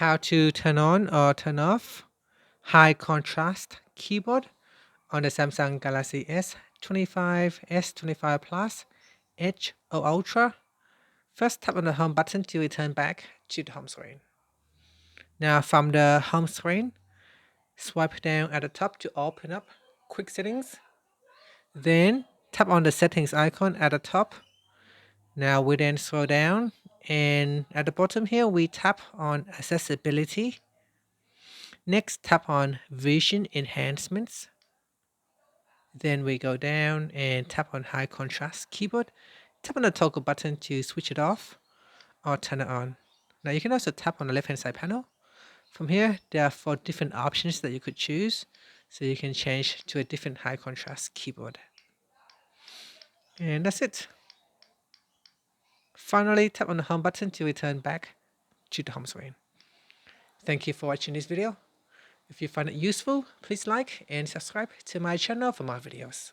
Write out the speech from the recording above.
how to turn on or turn off high contrast keyboard on the Samsung Galaxy S25, S25 Plus, Edge or Ultra. First, tap on the home button to return back to the home screen. Now from the home screen, swipe down at the top to open up quick settings. Then tap on the settings icon at the top. Now we then scroll down, and at the bottom here we tap on accessibility. Next, tap on vision enhancements. Then we go down and tap on high contrast keyboard. Tap on the toggle button to switch it off or turn it on. Now you can also tap on the left hand side panel. From here, there are 4 different options that you could choose. So you can change to a different high contrast keyboard. And that's it. Finally, tap on the home button to return back to the home screen. Thank you for watching this video. If you find it useful, please like and subscribe to my channel for more videos.